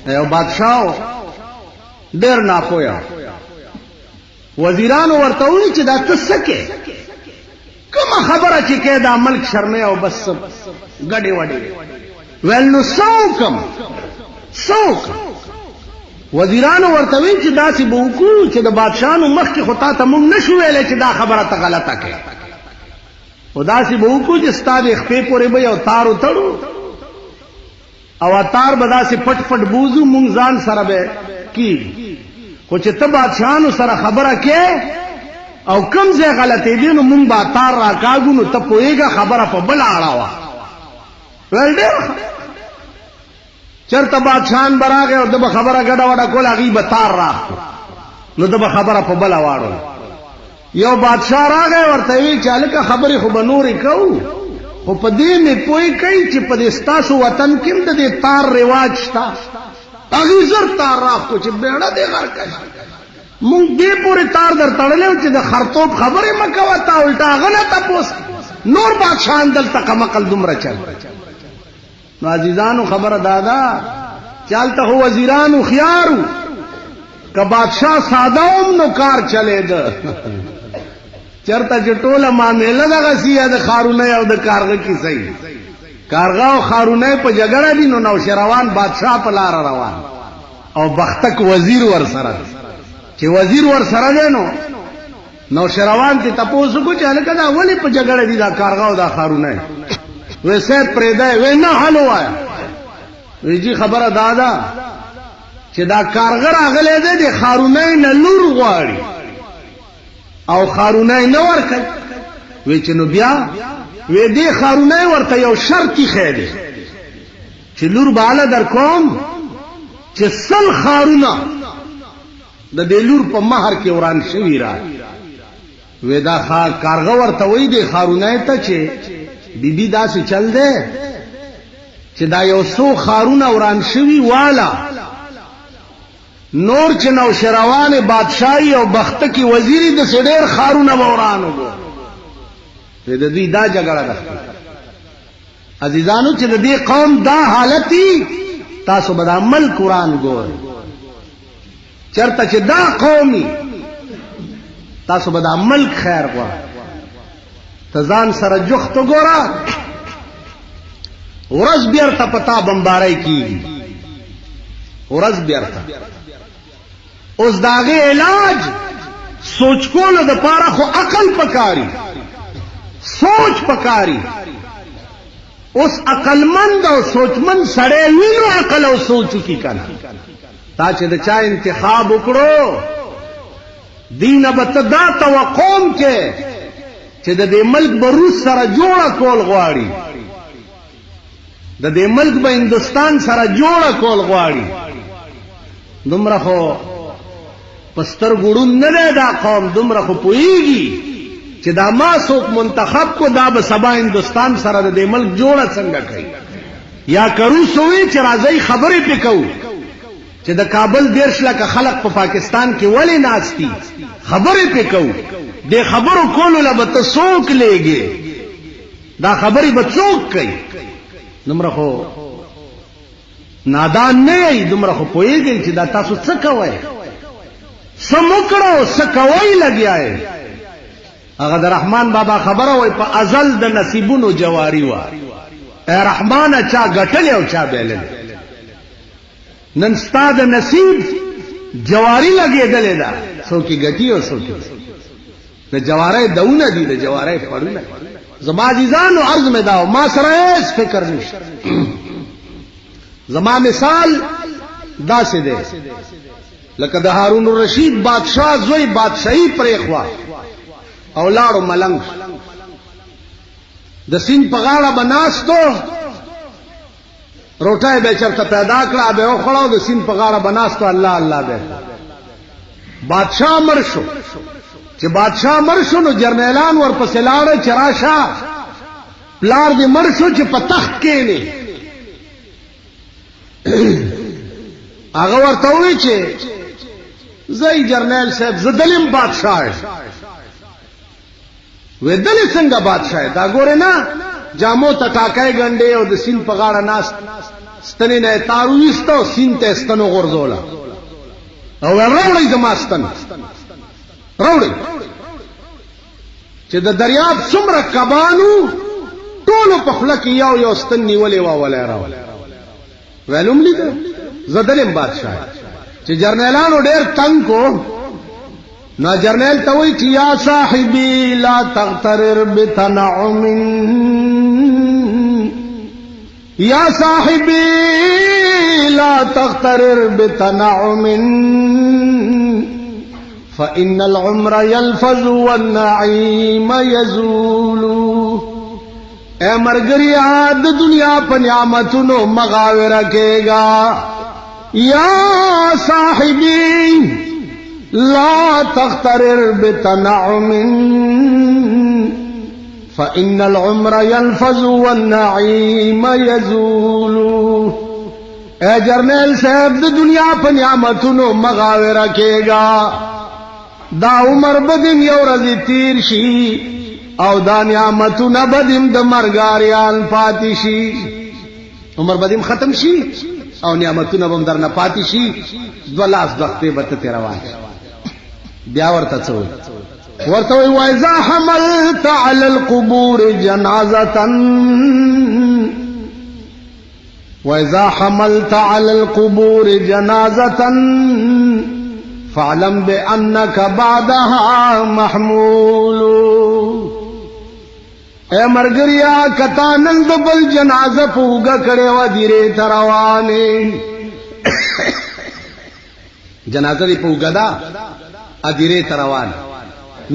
یو بادشاہ ډېر ناپوهه وزیرانو ورته وویل چې دا ته څه کې کومه خبره چې کې دا ملک شرمې او بس ګډې وډې ویل نو څوک وزیرانو ورته ویل چې داسې به وکړو چې د بادشاهانو مخکې خو تا ته موږ نشو ویلی چې دا خبره ته غلطه کې خو داسې به وکړو چې ستا د خپې پورې به یو تار وتړو او تار به داسې پټ پټ بوزو موږ ځان سره به کېږي خو چې ته بادشاهانو سره خبره کې او کم ځای غلطېدې نو موږ به تار راکاږو نو ته پوهېږه خبره په بله اړوه ویل ډېر چرته بادشاهان به راغی او ده به خبره ګډه وډه کول هغوی به تار راکړو نو ده به خبره په بله واړوله یو بادشاه راغی ورته وی چې هلکه خبرې خو به نورې کوو خو په دې مې پوه کوي چې په دې ستاسو وطن کې هم د دې تار رواج شته هغوی زر تار راکړو چې بیړه دې غرقه شي مونږ دې پورې تار در تړلی و چې د خرطوب خبرې مه کوه تا الټا هغه نه تپوس نور بادشاهان دلته کمقل دومره چل نو عزیزانو خبره دادا چې هلته خو وزیران هوښیار وو که بادشاه ساده هم نو کار چلېده چرته چې ټوله معامله دغسې یا د خارونی او د کارغه کیسه وي کارغه او خارونی په جګړه دي نو نوشیروان بادشاه په لاره روان او بختک وزیر ورسره چې وزیر ورسره دی نو نوشیروان ته تپوس وکړو چې هلکه دا ولې په جګړه دي دا کارغه او دا خارونی وی صاحب پرېږدی وی نه حل ووایه وی جي خبره دا ده چې دا کارغه راغلی دی د خارونی نه لور غواړي او خارونی نه ورکوي وی چې نو بیا وی دې خارونی ورته یو شرط ایښی دی چې لور به هله در کوم چې 100 خارونه د دې لور په مهر کې وران شوي را وی دا کارغه ورته وی دی خارونی ته چې بیبي داسې چل دی چې دا یو څو خارونه وران شوي والا نور چې نوشیروان بادشاهي او بختکي وزیري داسې ډېر خارونه به وران وګو د دوی دا جګړه ده عزیزانو چې د دې قوم دا حالت وي تاسو به دا ملک وران ګورئ چرته چې دا قومي تاسو به دا ملک خیر غواړئ ته ځان سره جخت وګوره ورځ بیرته په تا بمباری کېږي ورځ بیرته اوس د هغې علاج سوچ کولو دپاره خو عقل پکاري سوچ پکاري اوس عقلمند او سوچمند سړی وي نو عقل او سوچ وکړي که نه تا چې د چا انتخاب وکړو دینه به ته دا توقع کې چې د دې ملک به روس سره جوړه کول غواړي د دې ملک به هندوستان سره جوړه کول غواړي دومره خو په سترګو ړوند نه دی دا قوم دومره خو پوهېږي چې دا ما څوک منتخب کو دا به سبا هندوستان سره د دې ملک جوړه څنګه کوي یا که روس ووایي چې راځئ خبرې پې کوو چې د کابل 10 لکه خلق په پاکستان کې ولې ناست دي خبرې پې کوو دې خبرو کولو له به ته څوک لیږې دا خبرې به څوک کوي دومره خو نادان نه یئ دومره خو پوهېږئ چې دا تاسو څه کوئ څه مو کړو څه کوئ لګیا یې هغه د رحمان بابا خبره وایي په ازل د نصیبونو جواري وه ای رحمانه چا ګټلې او چا بیللې نن ستا د نصیب جواری لګېدلې ده څوک یې ګټي او څوک د جواری دونه دي د جواری پړونه زما عزیزانو عرض مې دا ما سره هیڅ فکر نشته زما مثال داسې دی لکه د هارون الرشید بادشاه زوی بادشاهي پرېښوه او لاړو ملنګ د سیند په غاړه به ناستو روټۍ به چرته پیدا کړه به وخوړه د سیند په غاړه به ناستو الله الله به بادشاه مړ شو چې بادشاه مړ شو نو جرنیلان ورپسې لاړه چې راشه پلار دې مړ شو چې په تخت کښېنې هغه ورته ووایي چې زه جرنیل صاحب زه دلیم بادشاه یم وی دلې څنګه بادشاه دا ګورې نه جامو ته ټاکای ګنډې او د سین په غاړه ناست ستنې نه تارو ایستو سین ته ستنو غورځوله او راوړی زما ستن راوړی چې د دریاب څومره کبانو ټولو په خوله کې یو یو ستن نیولې وه ولی راوړی ویلوم لیده زه دلیم بادشاه چې جرنیلانو ډېر تنګ کو نو جرنیل ته وایي چې یا صاحبي لا تغترر بتنعم یا صاحبي لا تغترر بتنعم فإن العمر يلفظ والنعيم يزول اے مرګریا د دنیا په نعمتونو مغاوره کېږه یا صاحبي لا تغترر بتنعم فإن العمر يلفظ والنعيم يزول اے جرنیل صاحب د دنیا په نعمتونو مغاوره کېږه دا عمر بدیم یو ورځ تیر شي او دا نعمتونه بدیم د مرګاریان پاتې شي عمر بدیم ختم شي او نعمتونه بم درنه پاتې شي دو لاس وخت به ته روان بیا ورته څه ورته وای وایذا حملت علی القبور جنازه وایذا حملت علی القبور جنازه فاعلم بانك بعدها محمول اے مرګریا کتا نن د بل جنازه پوګه کړي و دیره تروانه جنازه دی پوګه دا ادیره تروان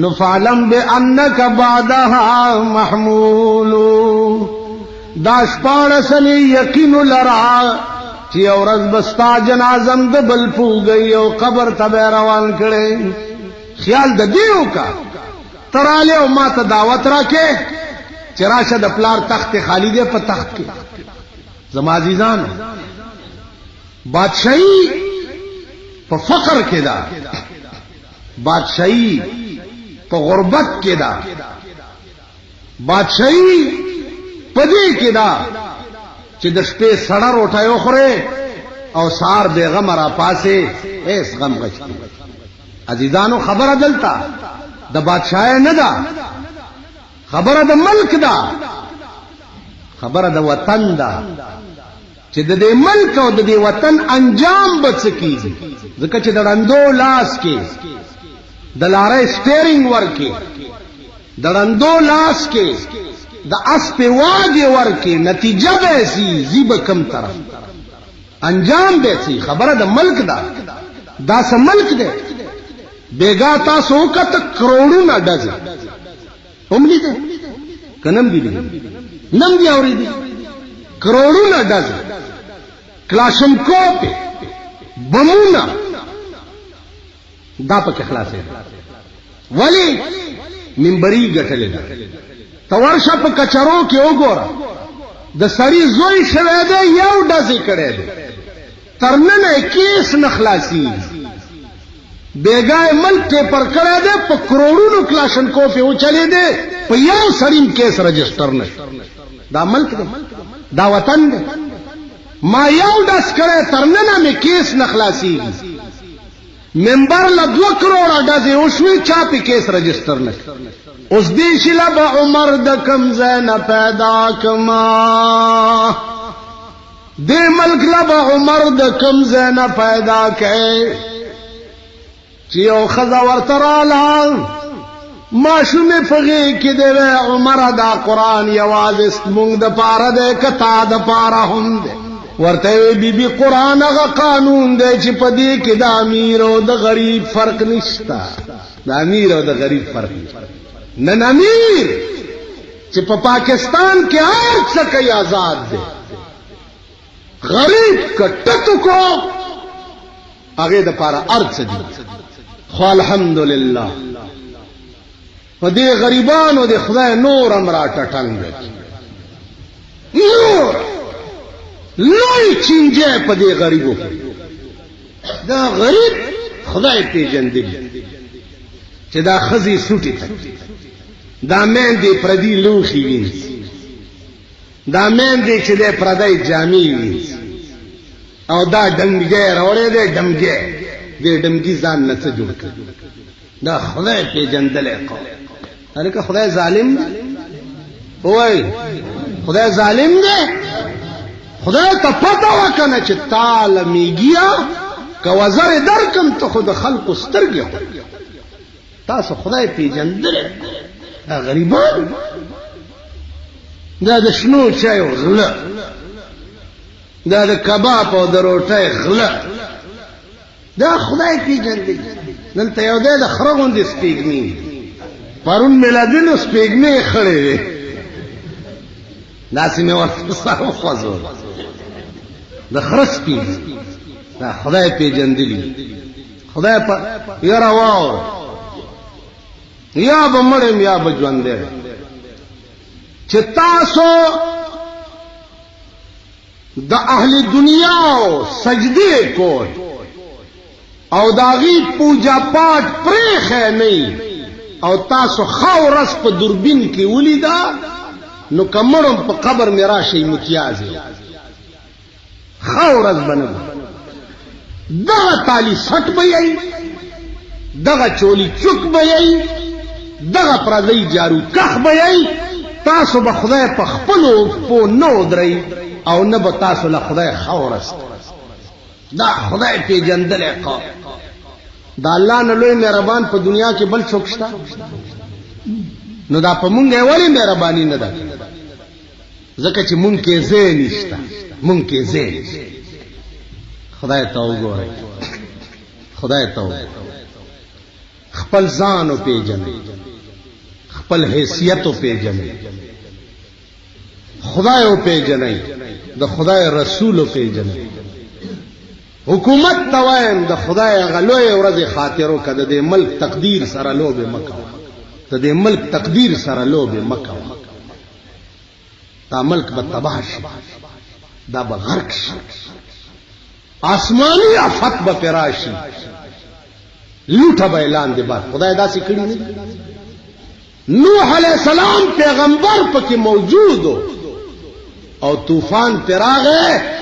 نو فعلم بانك بعدها محمول دا شپارسلی یقین لرا چې اورز بستا جنازم د بل پوګي او قبر ته روان کړي خیال د دیو کا تراله او ما ته دعوت راکې چې راشه د پلار تخت خالی دی په تخت کې زما عزیزان بادشاہي په فقر کې دا بادشاہي په غربت کې دا بادشاہي په دې کې دا چې د شپې سړه روټایو خوره او سار بیغم را پاسه ایس غم غشتي عزیزانو خبره دلتا د بادشاہ نه دا خبره د ملک دا خبره د وطن دا چې د دې ملک او د دې وطن انجام بچ کیږي ځکه چې د رندو لاس کې د لارې سټیرینګ ورکی د رندو لاس کې د اس په واګي ورکی نتیجه به سي زیب کم طرف انجام به سي خبره د ملک دا سم ملک دی بیگا تاسو کته کروڑونه ډز هملی ده کنم دی نم دی اوریدي کروڑونه ډز کلاشنکوف بمونه دا پکې خلاصې ولی منبري ګټلې ده تورشه په کچرو کې وګوره د سړی زوی شوه دی یو ډزې کړي دی ترننه کیس نخلاصي بیگای ملک ته پر کړه دی په کروڑونو کلاشنکوف یو چلی دی په یو سړی کیس رجسٹر نه دا ملک دی دا وطن دی ما یو ډز کړه ترننه می کیس نخلاصي منبر له 2 کروڑه ډزې وشوي چا په کیس رجسٹر نه اوس دې شله به عمر د کم زنه پیدا کما دې ملک له به عمر د کم زنه پیدا کړي چې یو خزا ورته رااله ماشومې پغې کې دی عمر دا قرآن یوازې مونږ د پاره دی کتا د پاره هم دی ورته بی بی قرآن هغه قانون دی چې په دې کې د امیر او د غریب فرق نشته د امیر او د غریب فرق نن امیر چې په پاکستان کې هر څه کوي آزاد دی غریب کټکو کو هغه د پاره ارڅ دي خو الحمدلله په دې غریبانو د خدای نور امر ټټنګ نور لوی چینجه په دې غریبو دا غریب خدای پیژندلی چې دا خزي سوټي دا مېندې پردي لوخي ویني دا مین دی چې دی پردی جامې وینځي او دا ډنګی راوړی دی ډمګی دی ډمګي ځان نه څه جوړ کړي دا خدای پیژندلی قوم هلکه خدای ظالم دی وای خدای ظالم دی خدای ته پته وکنه چې تاله میګیا که وزر درکم ته خو د خلقو سترګې تاسو خدای پیژندلی غریبان دا د شنو چایو غله دا د کباب او د روټۍ غله دا خدای پیژندلی دلته یو دی د خره غوندې سپېږمي پرون میلادینو سپېږمې خړې وې داسې مې ورته سر وخوځول د خره سپېږمي دا خدای پیژندلی خدای په یاره واوره یا به مړم یا به ژوندی چې تاسو د اهل دنیا سجدې کول او د هغې پوجا پاټ پرېښی نه او تاسو ښه ورځ په دوربین کې ولیده نو که مړم په قبر مې راشئ متیازې ښه ورځ به نه دغه تالی سټ به یئ دغه چولی چک به یئ دغه پردی جارو کخ به یئ تاسو به خدای په خپلو پو نه ودرئ او نه به تاسو له خدای ښه ورځ دا خدای پیژندلی قوم دا الله نه لوی مهربان په دنیا کې بل څوک شته نو دا په مونږ یې ولې مهرباني نه ده ځکه چې مونږ کې ځای نشته مونږ کې ځای نشته خدای ته وګورئ خدای ته وګورئ خپل ځان وپېژنئ خپل حیثیت وپېژنئ خدای وپېژنئ د خدای رسول وپېژنئ حکومت ته وایم د خدای هغه لویې ورځې خاطر وکړه د دې ملک تقدیر سره لوبې مه کوه د دې ملک تقدیر سره لوبې مه کوه دا ملک به تباه شي دا به غرق شي آسمانی آفت به پرې راشي لوټه به یې لاندې بار خدای داسې کړي نه نوح علیه السلام پیغمبر پکې موجود او طوفان پرې راغی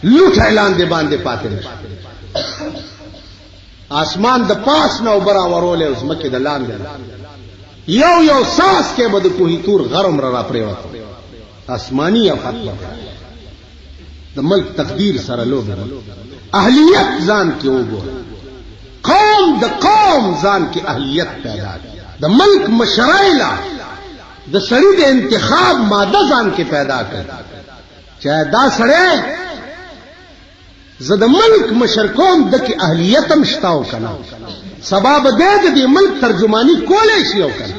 لوټه یې لاندې باندې پاتې نشي آسمان د پاس نه اوبه راورولی او ځمکې د لاندې یو ساس کې به د کوهي تور غرم را پرېوته آسمانی آفت به د ملک تقدیر سره لوبې اهلیت ځان کې وګوره قوم د قوم ځان کې اهلیت پیدا کړي د ملک مشرایله د سړي د انتخاب ماده ځان کې پیدا کړي چاہے دا سړی زه د ملک مشر کوم دکې اهلیت هم شته او که نه سبا به دی د دې ملک ترجماني کولی شي او که نه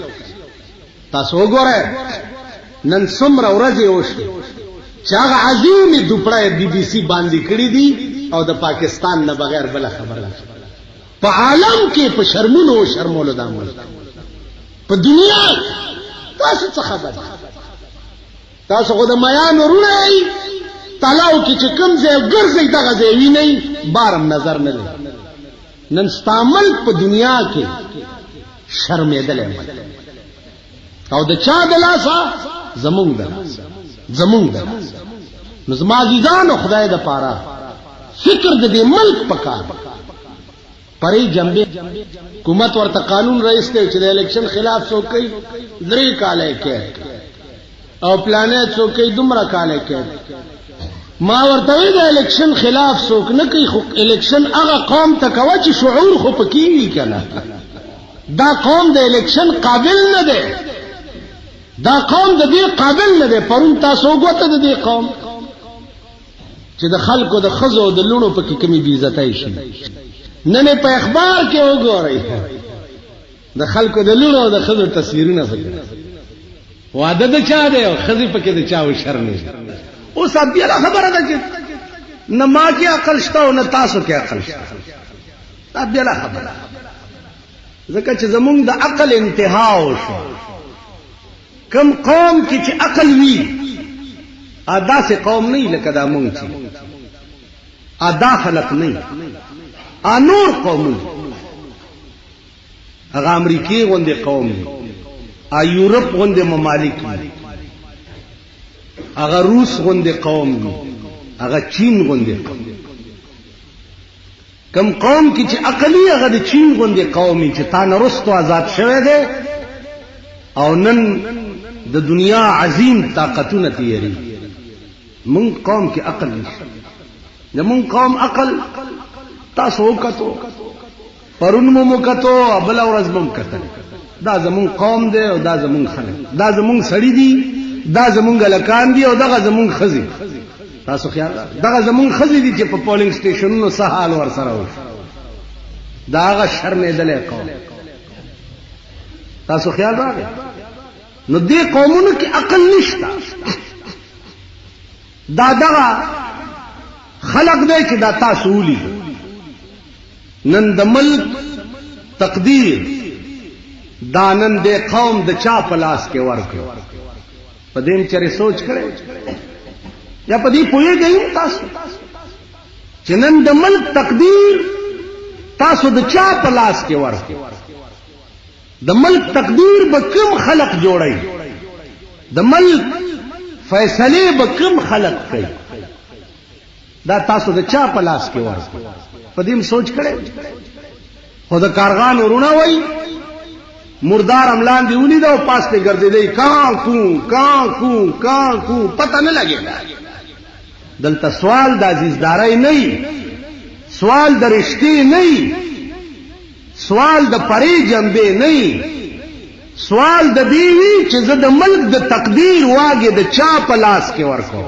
تاسو وګورئ نن څومره ورځې وشوې چې هغه عظیمې دوپړه بي بي سي باندې کړي دي او د پاکستان نه بغیر بله خبره نه په عالم کې په شرمونو او شرمولو دا ملک په دنیا تاسو څه خبر تاسو خو د میانو وروڼه یئ تلاو کې چې کوم ځای ګرځئ دغه ځای وینئ بارم نظر نه دی نن ستا ملک په دنیا کې شرمېدلی او د چا د لاسه زمونږ د لاسه زمونږ د لاسه نو زما عزیزانو خدای دپاره فکر د دې ملک پکار پرې جنبې حکومت ورته قانون رئیس دی چې د الیکشن خلاف څوک کوي 3 کاله کې او پلانې څوک کوي دومره کاله کې ما ورته وی د الیکشن خلاف څوک نه کوي خو الیکشن هغه قوم ته کوه چې شعور خو پکې وي که نه دا قوم د الیکشن قابل نه دی دا قوم د دې قابل نه دی پرون تاسو وګوته د دې قوم چې د خلکو د ښځو او د لوڼو پکې کمې بېعزتۍ شي نن په اخبار کې وګورئ د خلکو د لوڼو او د ښځو تصویرونه پکې واده د چا دی او ښځې پکې د چا وشرمې اوس بېله خبره ده چې نه ما کې عقل شته او نه تاسو کې عقل شته دا بېله خبره ځکه چې زمونږ د عقل انتها وشو کم قوم کې چې عقل وي داسې قوم نه لکه دا مونږ چې دا خلق نه نور قومونه هغه امریکای غوندې قوم دي یورپ غوندې ممالک دي هغه روس غوندې قوم دی، هغه چین غوندې قوم. کم قوم کې چې عقلی هغه د چین غوندې قوم چې تا نه رستو آزاد شوی دی او نن د دنیا عظیم طاقتونه تیری. مونږ قوم کې عقل نشته. زمونږ قوم عقل تاسو وکتو، پرون مو وکتو، بله ورځ به مو کتل. دا زمونږ قوم دی او دا زمونږ خلک، دا زمونږ سړي دي، دا زمونږ هلکان دي او دغه زمونږ ښځې. تاسو خیال دغه زمونږ ښځې دي چې په پولینګ سټیشنونو څه حال ورسره وشو. دا هغه شرمېدلی قوم. تاسو خیال راغی؟ نو دې قومونو کې عقل نشته. دا دغه خلق دی چې دا تاسو ولیدو. نن د ملک تقدیر دا نن دې قوم د چا په لاس کې ورکړو. په دې چرې سوچ کړئ یا په دې پوهېږئ تاسو چې نن د ملک تقدیر تاسو د چا په لاس کې ورکړو؟ د ملک تقدیر به کوم خلق جوړي؟ د ملک فیصله به کوم خلق کوي؟ دا تاسو د چا په لاس کې ورکړو؟ په دې سوچ کړئ. خو د کارغان ورونه وای مردار املان دی ولید او پاس ته ګرځیدي کان کو پتہ نه لګیدا. دلته سوال د عزیزداري نه، سوال د رښتې نه، سوال د پرې جنبې نه، سوال د بیوی چې زه د ملک د تقدیر واګې د چا په لاس کې ورکو.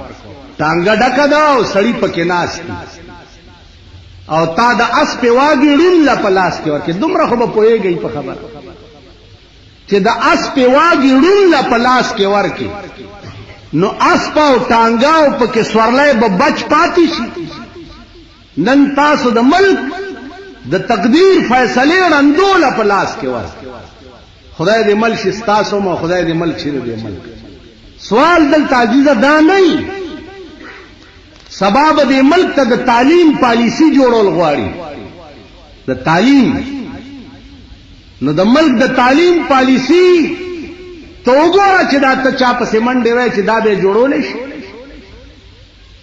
ټانګه ډکه ده او سړی پکې ناست او تا د اس په واګې ړون لا په لاس کې ورکې. دومره خو به پوهېږئ په خبره چې د اس په واګې ړون لا په لاس کې ورکې نو اس په ټانګه او پکې سورلی به بچ پاتې شي. نن تاسو د ملک د تقدیر فیصلې ړندوله په لاس کې ورکې. خدای دې ملک شي ستاسو مو، خدای دې ملک شي دې ملک. سوال دلته عزیزه دا نه سبب دې ملک ته د تعلیم پالیسی جوړول غواړي. د تعلیم نو د ملک د تعلیم پالیسی ته وګوره چې دا ته چا پسې منډې وای چې دا به جوړولی شي.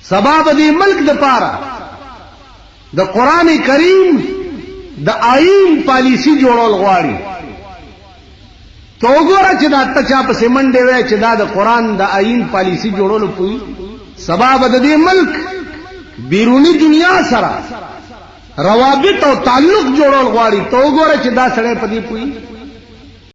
سبب دې ملک د پاره د قرآن کریم د آئین پالیسی جوړول غواړي. ته وګوره چې دا ته چا پسې منډې وای چې دا د قرآن د آئین پالیسی جوړولو پوي. سبب د دې ملک بیرونی دنیا سره روابط او تعلق جوړول غواړي. ته وګوره چې دا سړی په دې پوي.